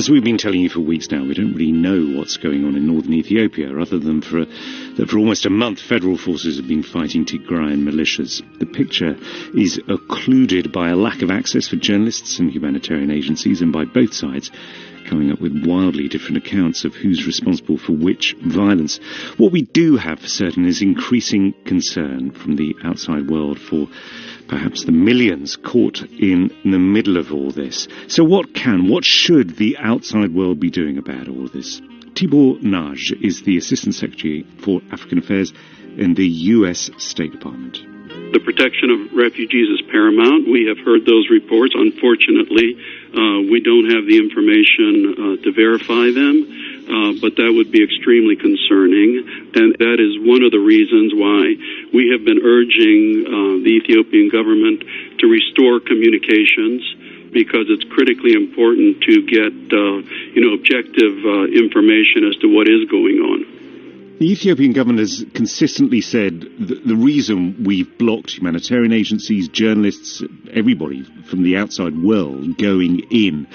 As we've been telling you for weeks now, we don't really know what's going on in northern Ethiopia, other than that for almost a month federal forces have been fighting Tigrayan militias. The picture is occluded by a lack of access for journalists and humanitarian agencies, and by both sides coming up with wildly different accounts of who's responsible for which violence. What we do have for certain is increasing concern from the outside world for perhaps the millions caught in the middle of all this. So what should the outside world be doing about all this? Tibor Nagy is the Assistant Secretary for African Affairs in the US State Department. The protection of refugees is paramount. We have heard those reports. Unfortunately, we don't have the information to verify them, but that would be extremely concerning. And that is one of the reasons why we have been urging the Ethiopian government to restore communications, because it's critically important to get objective information as to what is going on. The Ethiopian government has consistently said that the reason we've blocked humanitarian agencies, journalists, everybody from the outside world going in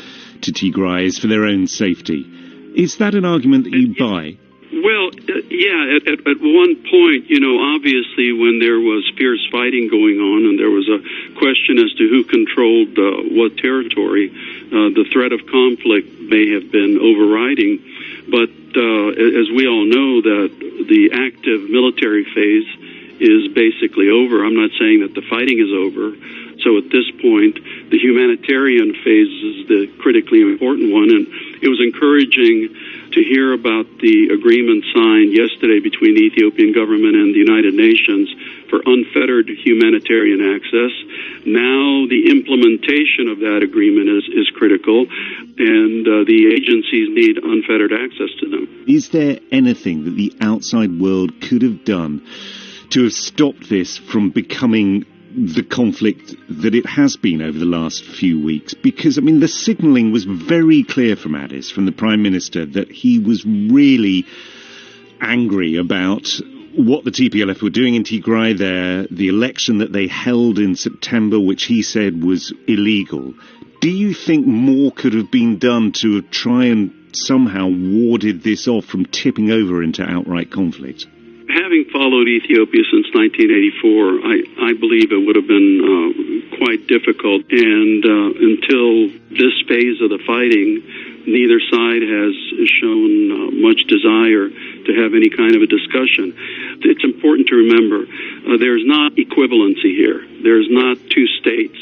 to Tigray is for their own safety. Is that an argument that you buy? Well, yeah, at one point, obviously when there was fierce fighting going on and there was a question as to who controlled what territory, the threat of conflict may have been overriding. But as we all know, that the active military phase is basically over. I'm not saying that the fighting is over. So at this point, the humanitarian phase is the critically important one. And it was encouraging to hear about the agreement signed yesterday between the Ethiopian government and the United Nations for unfettered humanitarian access. Now the implementation of that agreement is critical, and the agencies need unfettered access to them. Is there anything that the outside world could have done to have stopped this from becoming the conflict that it has been over the last few weeks? Because, the signalling was very clear from Addis, from the Prime Minister, that he was really angry about what the TPLF were doing in Tigray there, the election that they held in September, which he said was illegal. Do you think more could have been done to try and somehow warded this off from tipping over into outright conflict? Having followed Ethiopia since 1984, I believe it would have been quite difficult. And until this phase of the fighting, neither side has shown much desire to have any kind of a discussion. It's important to remember there's not equivalency here. There's not two states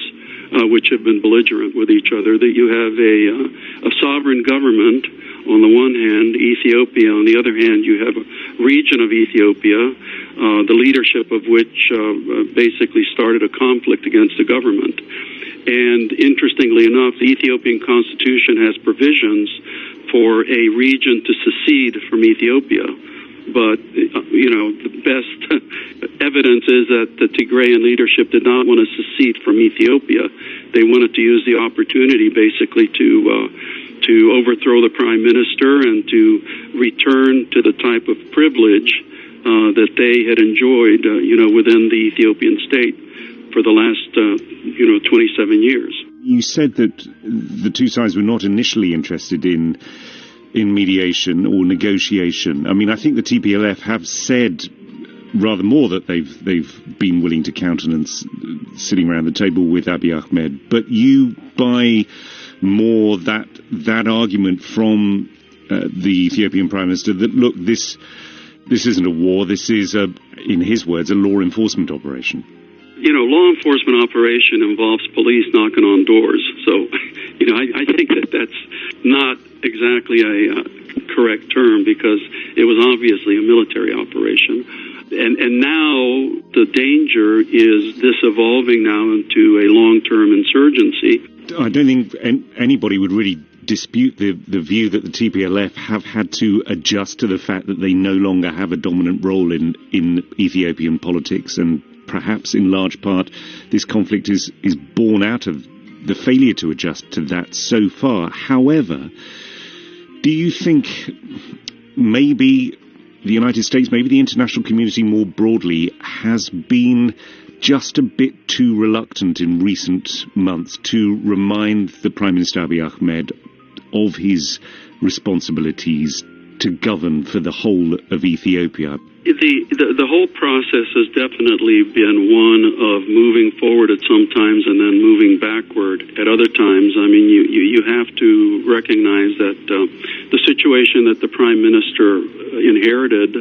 which have been belligerent with each other. That you have a sovereign government on the one hand, Ethiopia on the other hand. You have a region of Ethiopia, the leadership of which basically started a conflict against the government. And interestingly enough, the Ethiopian constitution has provisions for a region to secede from Ethiopia. But, the best evidence is that the Tigrayan leadership did not want to secede from Ethiopia. They wanted to use the opportunity basically to overthrow the prime minister and to return to the type of privilege that they had enjoyed, within the Ethiopian state for the last, 27 years. You said that the two sides were not initially interested in mediation or negotiation. I think the TPLF have said rather more that they've been willing to countenance sitting around the table with Abiy Ahmed. But you buy more that argument from the Ethiopian Prime Minister that, look, this isn't a war, this is, in his words, a law enforcement operation. Law enforcement operation involves police knocking on doors. So, I think that's not exactly a correct term, because it was obviously a military operation. And now the danger is this evolving now into a long-term insurgency. I don't think anybody would really dispute the view that the TPLF have had to adjust to the fact that they no longer have a dominant role in Ethiopian politics, and perhaps in large part this conflict is born out of the failure to adjust to that so far. However, do you think maybe the United States, maybe the international community more broadly, has been just a bit too reluctant in recent months to remind the Prime Minister Abiy Ahmed of his responsibilities to govern for the whole of Ethiopia? The whole process has definitely been one of moving forward at some times and then moving backward at other times. I mean, you have to recognize that the situation that the Prime Minister inherited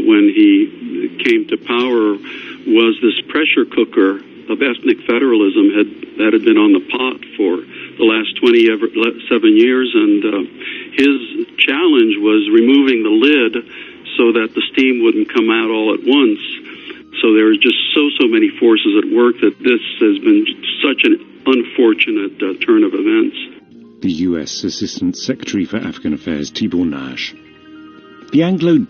when he came to power was this pressure cooker of ethnic federalism that had been on the pot for the last 27 years, and his challenge was removing the lid so that the steam wouldn't come out all at once. So there are just so many forces at work that this has been such an unfortunate turn of events. The U.S. Assistant Secretary for African Affairs, Tibor Nagy. The Anglo